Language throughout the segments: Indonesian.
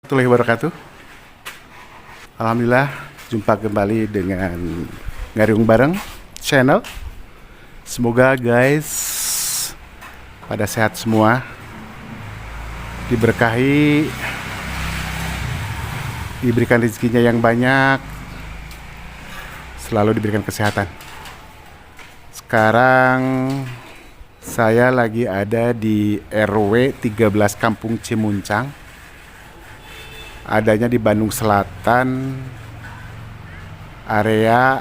Warahmatullahi wabarakatuh. Alhamdulillah jumpa kembali dengan Ngariung Bareng channel. Semoga guys pada sehat semua, diberkahi, diberikan rezekinya yang banyak, selalu diberikan kesehatan. Sekarang saya lagi ada di RW 13 Kampung Cimuncang. Adanya di Bandung Selatan, area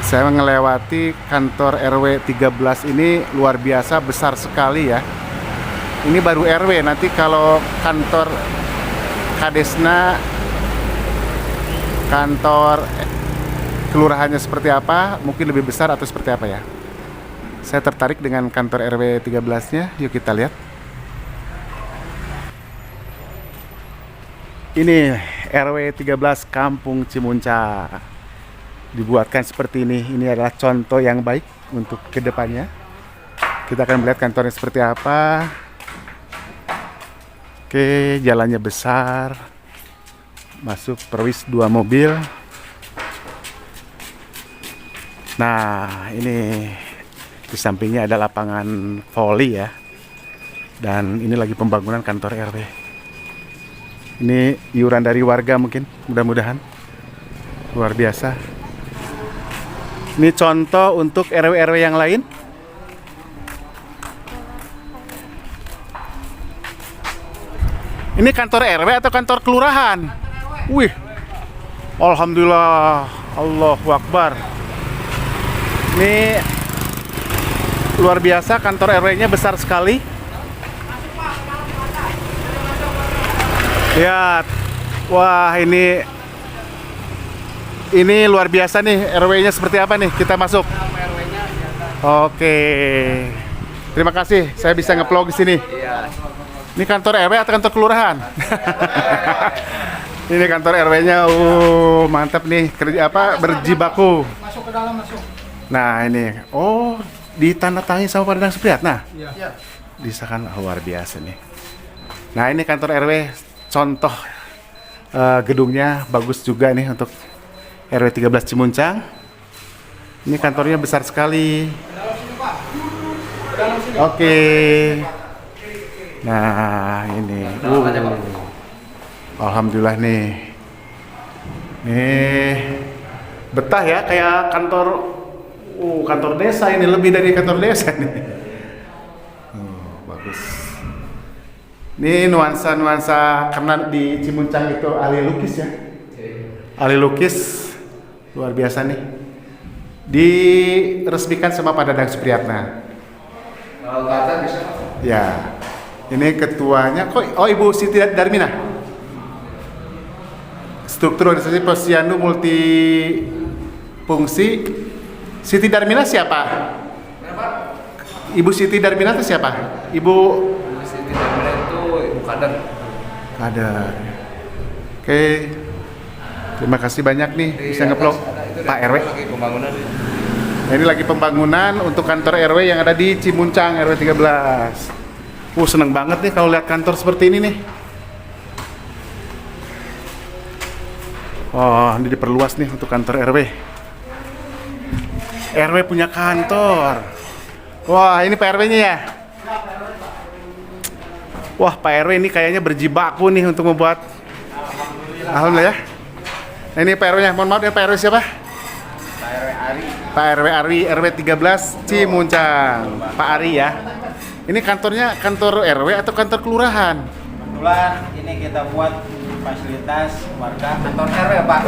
saya melewati kantor RW 13 ini luar biasa besar sekali ya. Ini baru RW, nanti kalau kantor Kadesna, kantor kelurahannya seperti apa, mungkin lebih besar atau seperti apa ya. Saya tertarik dengan kantor RW 13-nya, yuk kita lihat. Ini RW 13 Kampung Cimuncang. Dibuatkan seperti ini. Ini adalah contoh yang baik untuk kedepannya. Kita akan melihat kantornya seperti apa. Oke, jalannya besar. Masuk perwis 2 mobil. Nah, ini di sampingnya ada lapangan voli ya. Dan ini lagi pembangunan kantor RW. Ini iuran dari warga mungkin, mudah-mudahan. Luar biasa. Ini contoh untuk RW-RW yang lain. Ini kantor RW atau kantor kelurahan? Wih, alhamdulillah, Allahu Akbar. Ini luar biasa, kantor RW-nya besar sekali. Lihat, wah ini luar biasa nih. RW-nya seperti apa nih? Kita masuk. Oke, terima kasih. Saya bisa nge-vlog di sini. Ini kantor RW atau kantor kelurahan? Ini kantor RW-nya. Mantap nih. Kerja apa? Berjibaku. Masuk ke dalam, masuk. Nah ini, ditandatangani sama Pak Dadang Supriyatna. Iya. Disahkan luar biasa nih. Nah ini kantor RW. Contoh gedungnya bagus juga nih untuk RW 13 Cimuncang. Ini kantornya besar sekali. Oke. Nah ini alhamdulillah nih. Nih betah ya, kayak kantor desa. Ini lebih dari kantor desa nih. Bagus. Ini nuansa karena di Cimuncang itu ahli lukis ya. Ahli lukis luar biasa nih. Diresmikan sama Pak Dadang Supriyatna. Ya. Ini ketuanya Ibu Siti Darmina. Struktur organisasi Posyandu multifungsi. Siti Darmina siapa? Ibu Siti Darmina itu siapa? Ibu Siti Darmina itu ibu kader. Oke. Terima kasih banyak nih bisa nge-vlog Pak RW. Nah, ini lagi pembangunan untuk kantor RW yang ada di Cimuncang RW 13. Seneng banget nih kalau lihat kantor seperti ini nih. Ini diperluas nih untuk kantor RW. RW punya kantor. Wah, ini Pak RW-nya ya. Wah, Pak RW ini kayaknya berjibaku nih untuk membuat. Alhamdulillah ya. Nah, ini Pak RW-nya. Mohon maaf ya, Pak RW siapa? Pak RW Ari. Pak RW Ari, RW 13 Cimuncang. Pak Ari ya. Ini kantornya kantor RW atau kantor kelurahan? Kebetulan ini kita buat fasilitas warga kantor RW, Pak.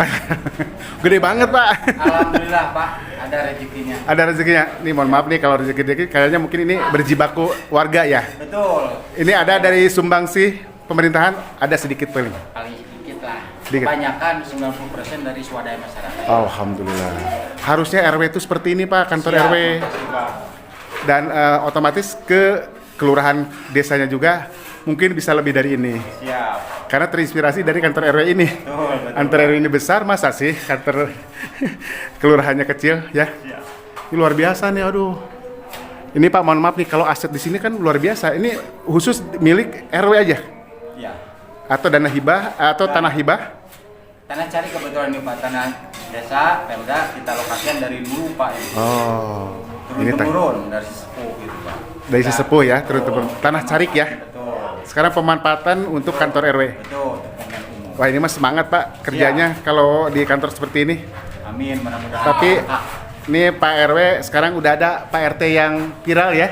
Gede banget, Pak. Alhamdulillah, Pak. Ada rezekinya. Ada rezekinya. Nih, mohon maaf nih kalau rezeki kayaknya mungkin ini berjibaku warga ya. Betul. Ini ada dari sumbangsi pemerintahan, ada sedikit paling. Paling sedikit lah. Sedikit. Kebanyakan 90% dari swadaya masyarakat. Alhamdulillah. Harusnya RW itu seperti ini, Pak, kantor Siap, RW. makasih, Pak. Dan otomatis ke kelurahan desanya juga mungkin bisa lebih dari ini. Siap. Karena terinspirasi dari kantor RW ini. Betul. Kantor RW ini besar, masa sih kantor kelurahannya kecil ya? Siap. Ini luar biasa nih, aduh. Ini Pak, mohon maaf nih, kalau aset di sini kan luar biasa. Ini khusus milik RW aja. Iya. atau dana hibah atau tanah hibah? Tanah cari kebetulan ini Pak, tanah desa, Pemda kita lokasikan dari dulu Pak. Oh, ini turun dari sesepuh gitu Pak. dari sesepuh ya, turun-turun. Tanah carik ya. Betul. Sekarang pemanfaatan untuk kantor RW. Betul. Pemda umum. Wah, ini mas semangat Pak kerjanya kalau di kantor seperti ini. Amin, mudah-mudahan. Tapi ini Pak RW sekarang udah ada Pak RT yang viral ya.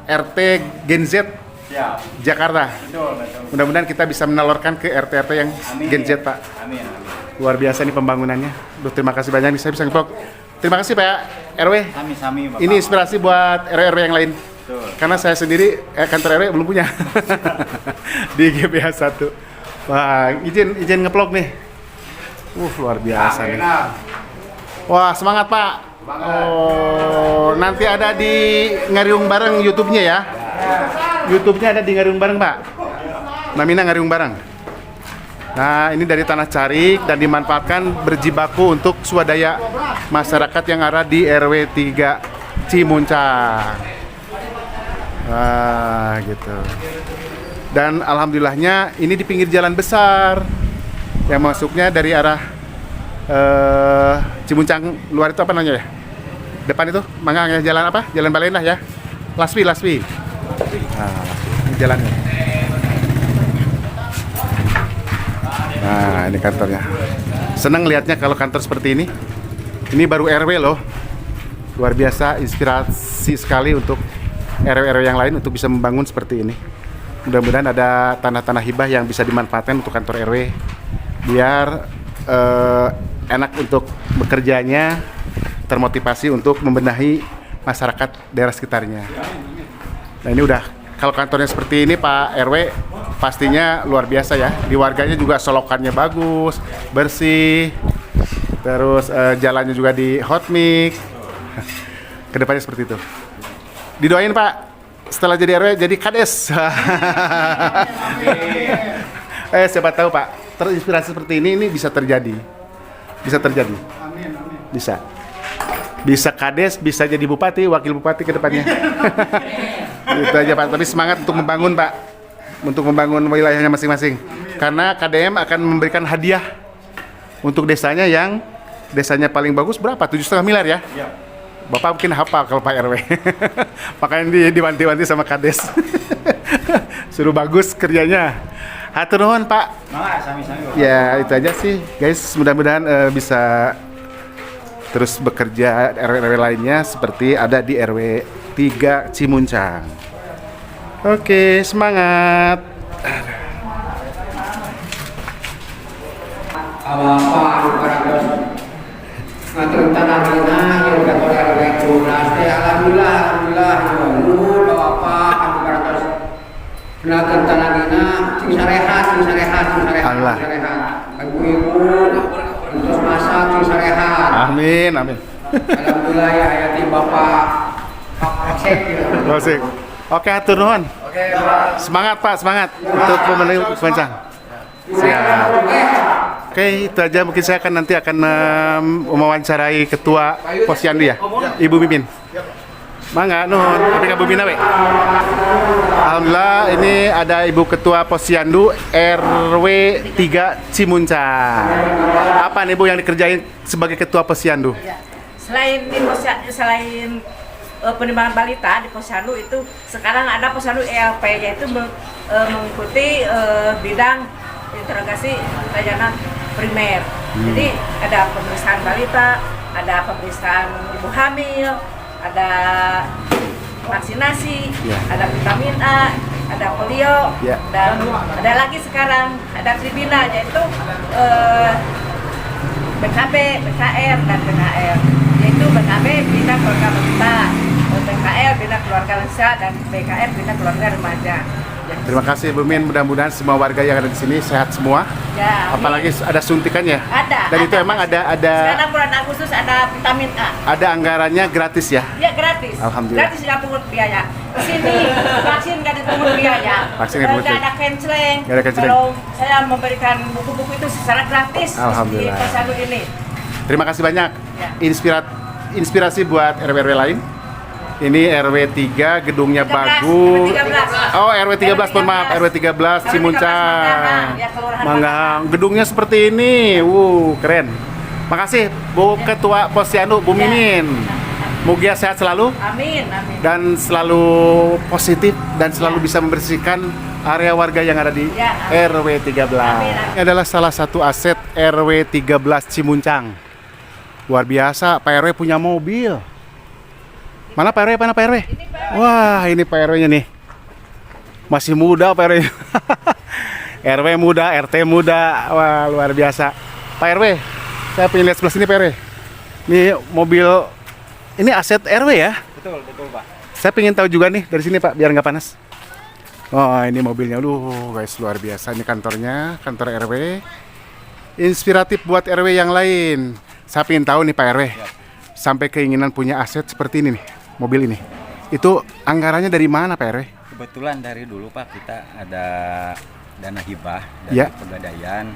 RT Gen Z Siap. Jakarta. Betul, betul. Mudah-mudahan kita bisa menelurkan ke RT-RT yang Amin. Gen Z Pak. Amin, amin. Luar biasa nih pembangunannya. Duh, terima kasih banyak nih saya bisa ngevlog. Terima kasih Pak RW. Sami-sami Bapak. Ini inspirasi buat RW-RW yang lain. Betul. Karena saya sendiri kantor RW belum punya. Di GBH 1. Wah, izin ngevlog nih. Luar biasa nih. Wah, semangat Pak. Oh, nanti ada di Ngariung Bareng YouTube-nya ya. YouTube-nya ada di Ngariung Bareng, Pak. Namina Ngariung Bareng. Nah, ini dari tanah carik dan dimanfaatkan berjibaku untuk swadaya masyarakat yang ada di RW 3 Cimuncang. Wah, gitu. Dan alhamdulillahnya ini di pinggir jalan besar yang masuknya dari arah Cimuncang luar itu apa namanya ya? Depan itu, mangga ya, jalan apa? Jalan Balendah ya? Laswi. Nah, ini jalannya. Nah, ini kantornya. Senang lihatnya kalau kantor seperti ini. Ini baru RW loh. Luar biasa, inspirasi sekali untuk RW-RW yang lain untuk bisa membangun seperti ini. Mudah-mudahan ada tanah-tanah hibah yang bisa dimanfaatkan untuk kantor RW biar enak untuk bekerjanya, termotivasi untuk membenahi masyarakat daerah sekitarnya. Nah, ini udah kalau kantornya seperti ini Pak RW pastinya luar biasa ya. Di warganya juga solokannya bagus, bersih. Terus jalannya juga di hot mix. Kedepannya seperti itu. Didoain Pak setelah jadi RW jadi kades. Siapa tahu Pak, terinspirasi seperti ini bisa terjadi. Bisa terjadi. Bisa. Bisa kades, bisa jadi bupati, wakil bupati ke depannya. Itu aja Pak, tapi semangat untuk membangun Pak. Untuk membangun wilayahnya masing-masing. Karena KDM akan memberikan hadiah untuk desanya yang desanya paling bagus berapa? 7,5 miliar ya? Iya. Bapak mungkin hafal kalau Pak RW. Makanya diwanti-wanti sama kades. Suruh bagus kerjanya. Hatur nuhun Pak. Sami-sami Bapak. Ya itu aja sih guys, mudah-mudahan bisa terus bekerja RW-RW lainnya seperti ada di RW 3 Cimuncang. Oke, semangat. Apa ngatur tanah dina yang kantor RW 12 alhamdulillah dulu Bapak anu kantor ngatur tanah dina sing sarehat Allah. ibu-ibu terus masak sing sarehat. Amin. Alhamdulillah ya ayati Bapak Kapolsek. Asik. Oke, hatur nuhun. Oke, Pak. Semangat untuk memenuhi Cimuncang. Siap. Oke, itu aja mungkin saya nanti akan mewawancarai ketua Posyandu ya, Ibu Mimin. Mangga nuhun, tapi Ibu Mimin we. Alhamdulillah ini ada Ibu Ketua Posyandu RW 3 Cimuncang. Apa nih Bu yang dikerjain sebagai Ketua Posyandu? Selain penimbangan balita di Posyandu itu sekarang ada Posyandu ELP yaitu mengikuti bidang interogasi layanan primer. Jadi ada pemeriksaan balita, ada pemeriksaan ibu hamil, ada vaksinasi, ada vitamin A, ada polio, dan ada lagi sekarang ada tribina yaitu BKB, BKR, dan BKR. Yaitu BKB Bina Keluarga Balita, BKR Bina Keluarga Lansia, dan BKR Bina Keluarga Remaja. Terima kasih Bu Min, mudah-mudahan semua warga yang ada di sini sehat semua. Ya, apalagi ada suntikannya. Ada. Dan itu emang ada sekarang bulan Agustus ada vitamin A. Ada anggarannya gratis ya? Ya gratis. Alhamdulillah. Gratis nggak pungut biaya. Di sini vaksin nggak dipungut biaya. Vaksin nggak dipungut Nggak ada canceling. Nggak ada canceling. Kalau saya memberikan buku-buku itu secara gratis Alhamdulillah. di Posyandu ini. Terima kasih banyak. Ya. Inspirasi buat RW-RW lain Ini RW 3, gedungnya 13, bagus. RW 13. Oh, RW 13, mohon maaf, RW 13 Cimuncang. Ya, Kelurahan Manggang. Gedungnya seperti ini. Keren. Makasih Bu Ketua Posyandu, Bu Mimin. Mugia sehat selalu Amin, amin. dan selalu positif dan selalu bisa membersihkan area warga yang ada di Ya, RW 13. Amin. Ini adalah salah satu aset RW 13 Cimuncang. Luar biasa, Pak RW punya mobil. Mana Pak RW? Mana Pak RW? Wah, ini Pak RW-nya nih. Masih muda Pak RW. RW muda, RT muda. Wah, luar biasa. Pak RW, saya pengen lihat sebelah sini Pak RW. Ini mobil, ini aset RW ya? Betul, betul Pak. Saya pengen tahu juga nih dari sini Pak, biar nggak panas. Oh, ini mobilnya. Guys, luar biasa. Ini kantornya, kantor RW. Inspiratif buat RW yang lain. Saya pengen tahu nih Pak RW. Sampai keinginan punya aset seperti ini nih, mobil ini. Itu anggarannya dari mana Pak RW? Kebetulan dari dulu Pak kita ada dana hibah dari Ya. Pegadaian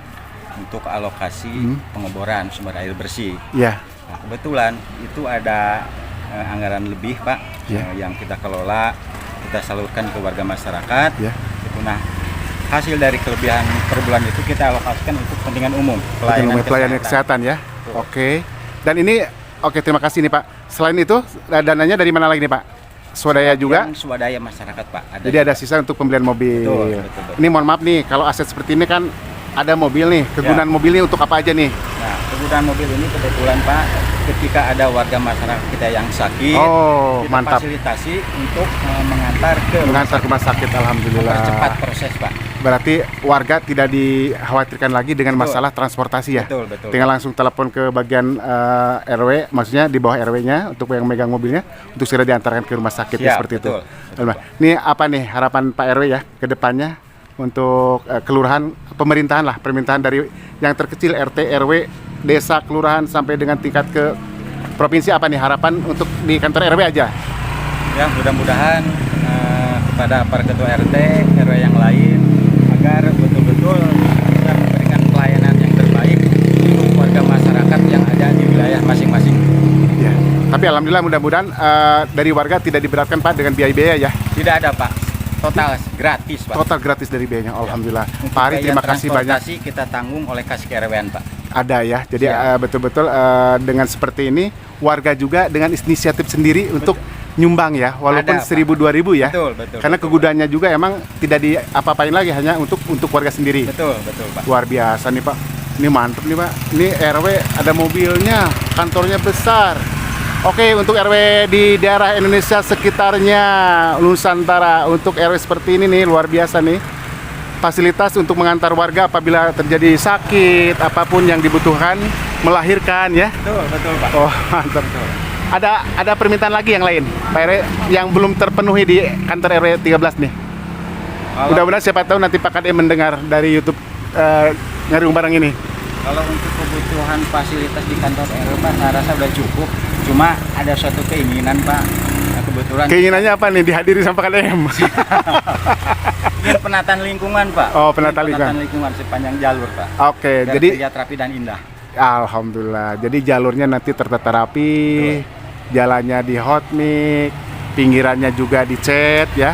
untuk alokasi pengeboran sumber air bersih. Ya, Nah, kebetulan itu ada anggaran lebih Pak Ya. yang kita kelola, kita salurkan ke warga masyarakat. ya. Itu nah hasil dari kelebihan per bulan itu kita alokasikan untuk kepentingan umum, Pelayanan kesehatan ya. Oke. Dan ini, oke, terima kasih nih Pak. Selain itu, dananya dari mana lagi nih Pak? Swadaya juga. Yang swadaya masyarakat Pak. Jadi ada sisa untuk pembelian mobil. Betul, betul, betul. Ini mohon maaf nih, kalau aset seperti ini kan ada mobil nih. Kegunaan mobil ini untuk apa aja nih? Nah, kegunaan mobil ini kebetulan Pak, ketika ada warga masyarakat kita yang sakit, Oh, kita mantap. fasilitasi untuk mengantar ke Mengantar ke rumah sakit, alhamdulillah. mempercepat proses Pak. Berarti warga tidak dikhawatirkan lagi dengan Betul. masalah transportasi ya? Betul, betul. Tinggal langsung telepon ke bagian RW, maksudnya di bawah RW-nya untuk yang megang mobilnya, untuk segera diantarkan ke rumah sakit ya, Siap, seperti betul, itu. Ini apa nih harapan Pak RW ya ke depannya untuk kelurahan, pemerintahan lah, permintaan dari yang terkecil RT, RW, desa, kelurahan sampai dengan tingkat ke provinsi, apa nih harapan untuk di kantor RW aja? Ya, mudah-mudahan kepada para ketua RT, RW yang lain agar betul-betul bisa memberikan pelayanan yang terbaik untuk warga masyarakat yang ada di wilayah masing-masing. Ya. Tapi alhamdulillah mudah-mudahan dari warga tidak diberatkan Pak dengan biaya-biaya ya. Tidak ada Pak, total gratis Pak. Total gratis dari biayanya, alhamdulillah. Untuk Pak Ari, biaya terima kasih banyak. transportasi kita tanggung oleh kas KRW-an Pak. Ada ya, jadi Siap. betul-betul dengan seperti ini warga juga dengan inisiatif sendiri untuk nyumbang ya, walaupun Ada, Pak. 1.000-2.000 ya. Betul, betul. Karena betul, kegudaannya juga emang tidak diapa-apain lagi, hanya untuk warga sendiri. Betul, betul Pak. Luar biasa nih Pak. Ini mantep nih Pak. Ini RW ada mobilnya, kantornya besar. Oke, untuk RW di daerah Indonesia sekitarnya Nusantara, untuk RW seperti ini nih luar biasa nih. Fasilitas untuk mengantar warga apabila terjadi sakit, apapun yang dibutuhkan, melahirkan ya. Betul, betul Pak. Oh, mantap. Ada permintaan lagi yang lain, Pak RW, yang belum terpenuhi di kantor RW 13 nih. Kalau, Mudah-mudahan siapa tahu nanti Pak Kadem mendengar dari YouTube Nyariung Barang ini. kalau untuk kebutuhan fasilitas di kantor RW Pak, saya rasa sudah cukup. Cuma ada suatu keinginan Pak. Nah, kebetulan Keinginannya apa nih dihadiri sama Pak Kadem? ingin penataan lingkungan Pak. Oh, penataan lingkungan sepanjang jalur Pak. Oke, Biar jadi terlihat rapi dan indah. alhamdulillah. Jadi jalurnya nanti tertata rapi, jalannya di hot mix, pinggirannya juga dicat ya.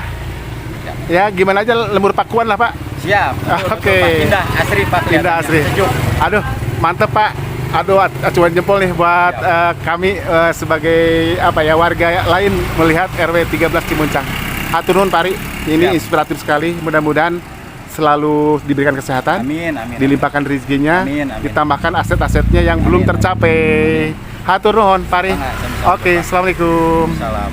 Ya, gimana aja lembur pakuan lah Pak. Siap. Betul, Oke. betul, Pak. Indah, asri Pak. Indah kelihatannya. asri. Sejuk. Aduh, mantep Pak. Aduh, acuan jempol nih buat kami sebagai apa ya warga lain melihat RW 13 Cimuncang. Hatur nuhun Pak Ari. Ini Siap. inspiratif sekali. Mudah-mudahan selalu diberikan kesehatan, Amin, amin. dilimpahkan rezekinya, Amin, amin. ditambahkan aset-asetnya yang belum Amin. tercapai. Hatur nuhun Pak Ari. Sama-sama, Oke, Pak. assalamualaikum. Salam.